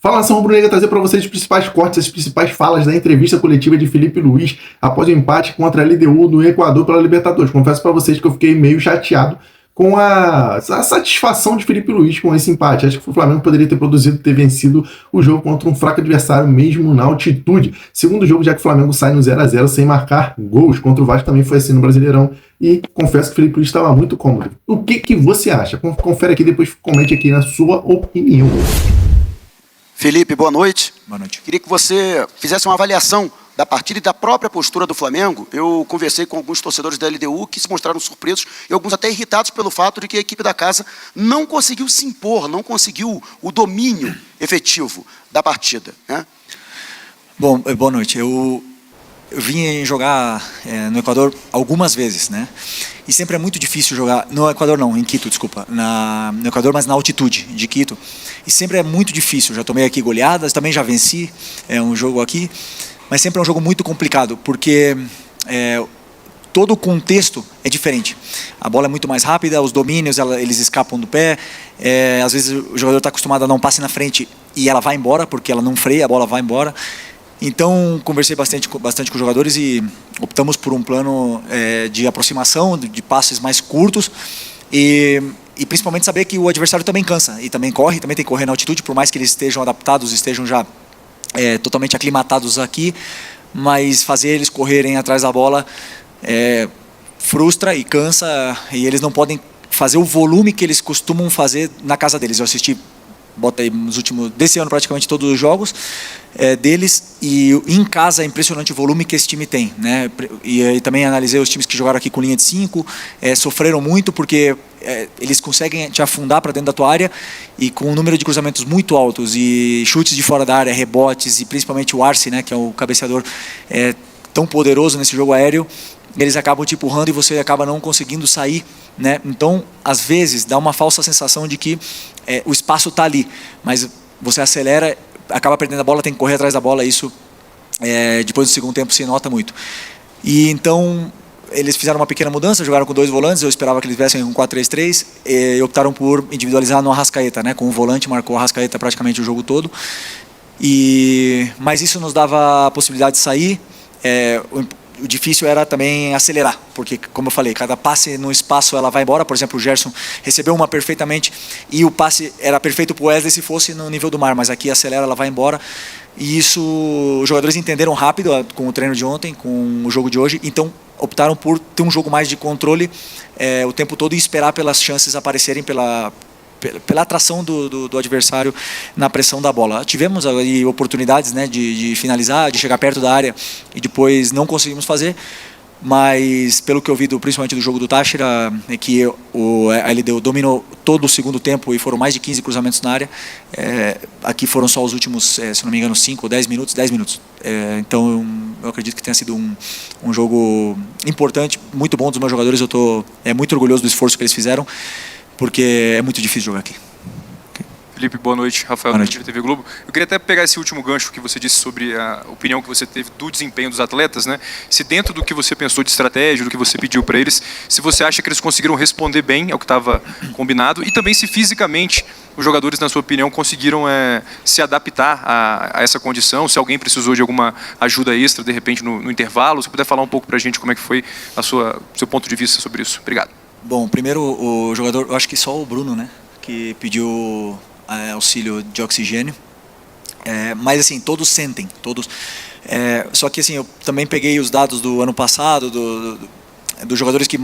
Fala, Nação Rubro-Negra, trazer para vocês os principais cortes, as principais falas da entrevista coletiva de Felipe Luiz após o empate contra a LDU do Equador pela Libertadores. Confesso para vocês que eu fiquei meio chateado com a satisfação de Felipe Luiz com esse empate. Acho que o Flamengo poderia ter vencido o jogo contra um fraco adversário, mesmo na altitude. Segundo jogo, já que o Flamengo sai no 0-0 sem marcar gols. Contra o Vasco também foi assim no Brasileirão. E confesso que o Felipe Luiz estava muito cômodo. O que você acha? Confere aqui, depois comente aqui na sua opinião. Felipe, boa noite. Boa noite. Queria que você fizesse uma avaliação da partida e da própria postura do Flamengo. Eu conversei com alguns torcedores da LDU que se mostraram surpresos e alguns até irritados pelo fato de que a equipe da casa não conseguiu se impor, não conseguiu o domínio efetivo da partida, né? Bom, boa noite. Eu vim jogar no Equador algumas vezes, né? E sempre é muito difícil jogar, no Equador não, em Quito, desculpa, no Equador, mas na altitude de Quito. E sempre é muito difícil, já tomei aqui goleadas, também já venci um jogo aqui, mas sempre é um jogo muito complicado, porque todo o contexto é diferente. A bola é muito mais rápida, os domínios eles escapam do pé, às vezes o jogador está acostumado a dar um passe na frente e ela vai embora, porque ela não freia, a bola vai embora. Então, conversei bastante com os jogadores e optamos por um plano de aproximação, de passes mais curtos e principalmente saber que o adversário também cansa e também corre, também tem que correr na altitude, por mais que eles estejam adaptados, estejam já totalmente aclimatados aqui, mas fazer eles correrem atrás da bola frustra e cansa e eles não podem fazer o volume que eles costumam fazer na casa deles. Eu assisti desse ano praticamente todos os jogos deles, e em casa é impressionante o volume que esse time tem, né? E também analisei os times que jogaram aqui com linha de 5, sofreram muito porque eles conseguem te afundar para dentro da tua área e com um número de cruzamentos muito altos e chutes de fora da área, rebotes e principalmente o Arce, né, que é o cabeceador tão poderoso nesse jogo aéreo, eles acabam te empurrando e você acaba não conseguindo sair, né? Então, às vezes, dá uma falsa sensação de que o espaço está ali, mas você acelera, acaba perdendo a bola, tem que correr atrás da bola, isso depois do segundo tempo se nota muito. E então, eles fizeram uma pequena mudança, jogaram com 2 volantes, eu esperava que eles viessem com 4-3-3, e optaram por individualizar no Arrascaeta, né? Com o volante, marcou o Arrascaeta praticamente o jogo todo, mas isso nos dava a possibilidade de sair. O difícil era também acelerar, porque, como eu falei, cada passe no espaço ela vai embora. Por exemplo, o Gerson recebeu uma perfeitamente e o passe era perfeito para o Wesley se fosse no nível do mar, mas aqui acelera, ela vai embora. E isso os jogadores entenderam rápido com o treino de ontem, com o jogo de hoje, então optaram por ter um jogo mais de controle o tempo todo e esperar pelas chances aparecerem pela atração do adversário na pressão da bola. Tivemos aí oportunidades, né, de finalizar, de chegar perto da área e depois não conseguimos fazer, mas pelo que eu vi principalmente do jogo do Táchira, é que a LDU dominou todo o segundo tempo e foram mais de 15 cruzamentos na área. Aqui foram só os últimos, se não me engano, 5 ou 10 minutos. Então eu acredito que tenha sido um jogo importante, muito bom dos meus jogadores. Eu estou muito orgulhoso do esforço que eles fizeram, porque é muito difícil jogar aqui. Felipe, boa noite. Rafael, da TV Globo. Eu queria até pegar esse último gancho que você disse sobre a opinião que você teve do desempenho dos atletas, né? Se dentro do que você pensou de estratégia, do que você pediu para eles, se você acha que eles conseguiram responder bem ao que estava combinado e também se fisicamente os jogadores, na sua opinião, conseguiram se adaptar a essa condição, se alguém precisou de alguma ajuda extra, de repente, no intervalo. Se puder falar um pouco para a gente como é que foi seu ponto de vista sobre isso. Obrigado. Bom, primeiro o jogador, eu acho que só o Bruno, né, que pediu auxílio de oxigênio, mas assim, todos sentem, todos, só que assim, eu também peguei os dados do ano passado, dos jogadores que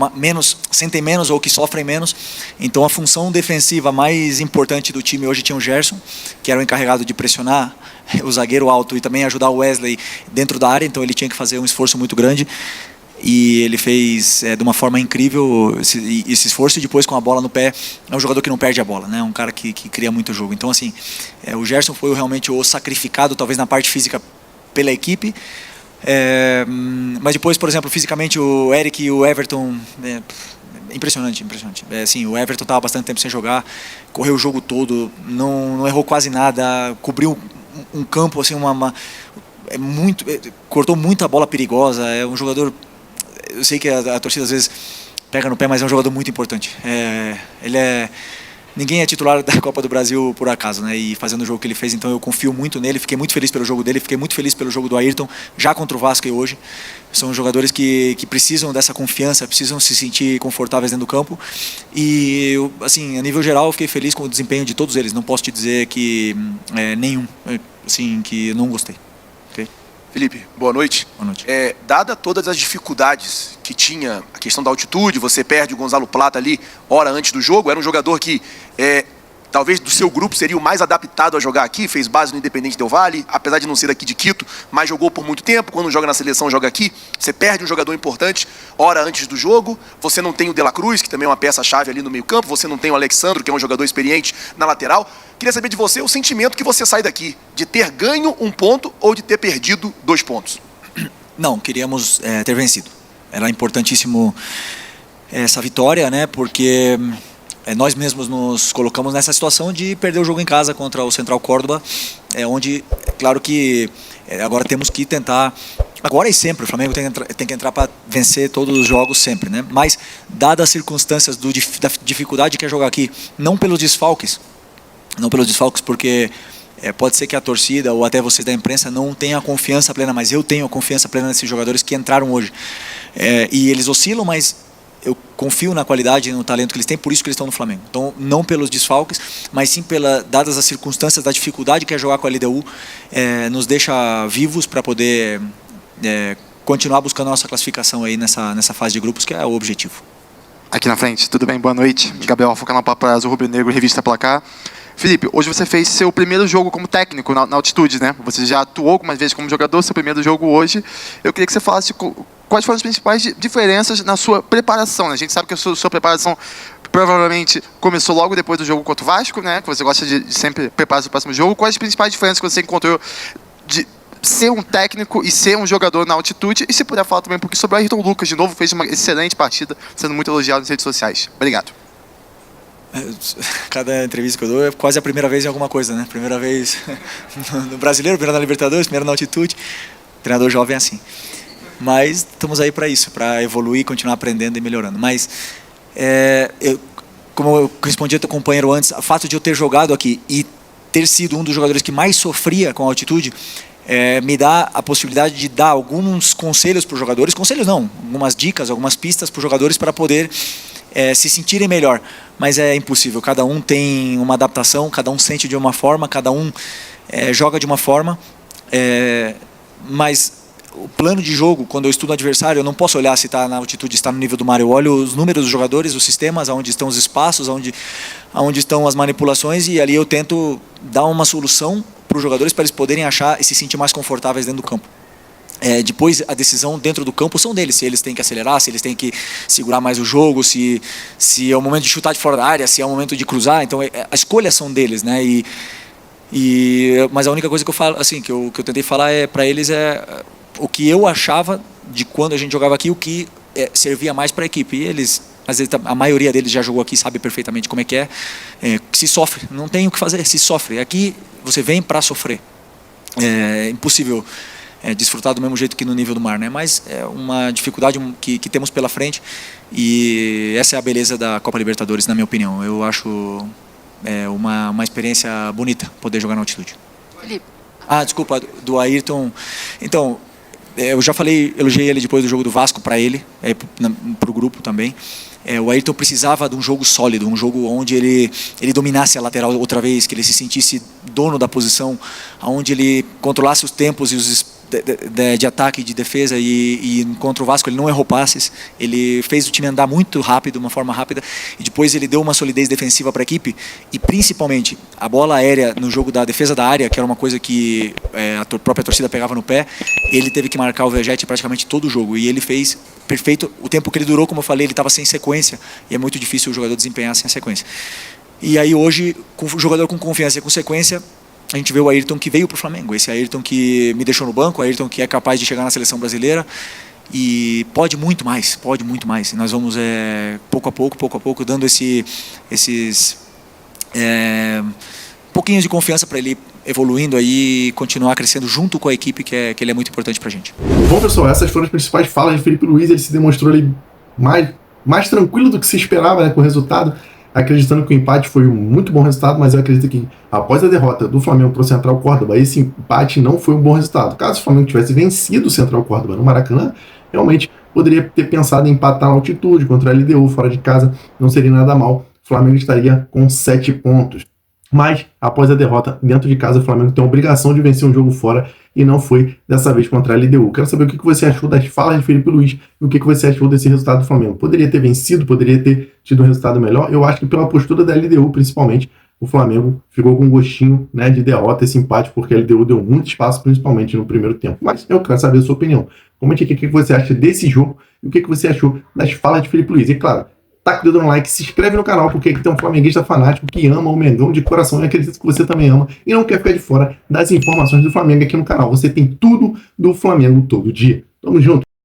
sentem menos ou que sofrem menos, então a função defensiva mais importante do time hoje tinha o Gerson, que era o encarregado de pressionar o zagueiro alto e também ajudar o Wesley dentro da área, então ele tinha que fazer um esforço muito grande. E ele fez de uma forma incrível esse esforço, e depois com a bola no pé, é um jogador que não perde a bola, né? Um cara que cria muito jogo. Então assim, o Gerson foi realmente o sacrificado, talvez na parte física, pela equipe, mas depois, por exemplo, fisicamente o Eric e o Everton, impressionante. Assim, o Everton estava bastante tempo sem jogar, correu o jogo todo, não errou quase nada, cobriu um campo, assim, cortou muita bola perigosa, é um jogador. Eu sei que a torcida às vezes pega no pé, mas é um jogador muito importante. Ele ninguém é titular da Copa do Brasil por acaso, né? E fazendo o jogo que ele fez, então eu confio muito nele. Fiquei muito feliz pelo jogo dele, fiquei muito feliz pelo jogo do Ayrton, já contra o Vasco e hoje. São jogadores que precisam dessa confiança, precisam se sentir confortáveis dentro do campo. E, assim, a nível geral, eu fiquei feliz com o desempenho de todos eles. Não posso te dizer que nenhum, assim, que eu não gostei. Okay? Felipe, boa noite. Boa noite. Dada todas as dificuldades que tinha, a questão da altitude, você perde o Gonzalo Plata ali hora antes do jogo, era um jogador que talvez do seu grupo seria o mais adaptado a jogar aqui, fez base no Independente Del Valle, apesar de não ser daqui de Quito, mas jogou por muito tempo, quando joga na seleção joga aqui, você perde um jogador importante hora antes do jogo, você não tem o De La Cruz, que também é uma peça-chave ali no meio campo, você não tem o Alexandro, que é um jogador experiente na lateral. Queria saber de você o sentimento que você sai daqui, de ter ganho um ponto ou de ter perdido 2 pontos. Não, queríamos ter vencido. Era importantíssimo essa vitória, né? Porque nós mesmos nos colocamos nessa situação de perder o jogo em casa contra o Central Córdoba, onde, claro que agora temos que tentar, agora e sempre, o Flamengo tem que entrar para vencer todos os jogos sempre, né? Mas, dadas as circunstâncias da dificuldade que é jogar aqui, não pelos desfalques, porque pode ser que a torcida ou até vocês da imprensa não tenham a confiança plena, mas eu tenho a confiança plena nesses jogadores que entraram hoje. E eles oscilam, mas eu confio na qualidade e no talento que eles têm, por isso que eles estão no Flamengo. Então, não pelos desfalques, mas sim dadas as circunstâncias da dificuldade que é jogar com a LDU, nos deixa vivos para poder continuar buscando a nossa classificação aí nessa fase de grupos, que é o objetivo. Aqui na frente, tudo bem? Boa noite. Gabriel Foca na Paparazzo, Rubro Negro, Revista Placar. Felipe, hoje você fez seu primeiro jogo como técnico na altitude, né? Você já atuou algumas vezes como jogador, seu primeiro jogo hoje. Eu queria que você falasse quais foram as principais diferenças na sua preparação, né? A gente sabe que a sua preparação provavelmente começou logo depois do jogo contra o Vasco, né? Que você gosta de sempre preparar o próximo jogo. Quais as principais diferenças que você encontrou de ser um técnico e ser um jogador na altitude? E se puder falar também um pouquinho sobre o Ayrton Lucas, de novo, fez uma excelente partida, sendo muito elogiado nas redes sociais. Obrigado. Cada entrevista que eu dou é quase a primeira vez em alguma coisa, né? Primeira vez no Brasileiro, primeiro na Libertadores, primeiro na altitude. Treinador jovem é assim. Mas estamos aí para isso, para evoluir, continuar aprendendo e melhorando. Mas, como eu respondi ao teu companheiro antes, o fato de eu ter jogado aqui e ter sido um dos jogadores que mais sofria com a altitude, me dá a possibilidade de dar alguns conselhos para os jogadores. Conselhos não, algumas dicas, algumas pistas para os jogadores para poder se sentirem melhor. Mas é impossível, cada um tem uma adaptação, cada um sente de uma forma, cada um joga de uma forma, mas o plano de jogo, quando eu estudo o adversário, eu não posso olhar se está na altitude, se está no nível do mar. Eu olho os números dos jogadores, os sistemas, onde estão os espaços, onde estão as manipulações, e ali eu tento dar uma solução para os jogadores para eles poderem achar e se sentir mais confortáveis dentro do campo. Depois a decisão dentro do campo são deles, se eles têm que acelerar, se eles têm que segurar mais o jogo, se é o momento de chutar de fora da área, se é o momento de cruzar. Então as escolhas são deles, né? Mas a única coisa que eu falo, assim, que eu tentei falar para eles o que eu achava de quando a gente jogava aqui, o que servia mais para a equipe. E eles, às vezes, a maioria deles já jogou aqui, sabe perfeitamente como é que se sofre, não tem o que fazer, se sofre. Aqui você vem para sofrer. É impossível desfrutar do mesmo jeito que no nível do mar, né? Mas é uma dificuldade que temos pela frente, e essa é a beleza da Copa Libertadores, na minha opinião. Eu acho uma experiência bonita poder jogar na altitude. Felipe. Desculpa, do Ayrton. Então, eu já falei, elogiei ele depois do jogo do Vasco para ele, para o grupo também. O Ayrton precisava de um jogo sólido, um jogo onde ele dominasse a lateral outra vez, que ele se sentisse dono da posição, onde ele controlasse os tempos e os de ataque e de defesa, e contra o Vasco ele não errou passes, ele fez o time andar muito rápido, uma forma rápida, e depois ele deu uma solidez defensiva para a equipe, e principalmente a bola aérea no jogo da defesa da área, que era uma coisa que a própria torcida pegava no pé. Ele teve que marcar o Vegete praticamente todo o jogo, e ele fez perfeito. O tempo que ele durou, como eu falei, ele estava sem sequência, e é muito difícil o jogador desempenhar sem a sequência. E aí hoje, com o jogador com confiança e com sequência, a gente vê o Ayrton que veio para o Flamengo, esse Ayrton que me deixou no banco, o Ayrton que é capaz de chegar na seleção brasileira, e pode muito mais. E nós vamos pouco a pouco dando esses pouquinhos de confiança para ele evoluindo aí e continuar crescendo junto com a equipe, que ele é muito importante para a gente. Bom, pessoal, essas foram as principais falas de Felipe Luiz. Ele se demonstrou ali mais tranquilo do que se esperava, né, com o resultado. acreditando que o empate foi um muito bom resultado, mas eu acredito que após a derrota do Flamengo para o Central Córdoba, esse empate não foi um bom resultado. Caso o Flamengo tivesse vencido o Central Córdoba no Maracanã, realmente poderia ter pensado em empatar na altitude contra a LDU fora de casa, não seria nada mal. O Flamengo estaria com 7 pontos. Mas, após a derrota dentro de casa, o Flamengo tem a obrigação de vencer um jogo fora e não foi dessa vez contra a LDU. Quero saber o que você achou das falas de Felipe Luiz e o que você achou desse resultado do Flamengo. Poderia ter vencido, poderia ter tido um resultado melhor. Eu acho que pela postura da LDU, principalmente, o Flamengo ficou com um gostinho, né, de derrota, esse empate, porque a LDU deu muito espaço, principalmente no primeiro tempo. Mas eu quero saber a sua opinião. Comente aqui o que você acha desse jogo e o que você achou das falas de Felipe Luiz. E claro, taca o dedo no like, se inscreve no canal, porque aqui tem um flamenguista fanático que ama o Mengão de coração e acredito que você também ama e não quer ficar de fora das informações do Flamengo aqui no canal. Você tem tudo do Flamengo todo dia. Tamo junto!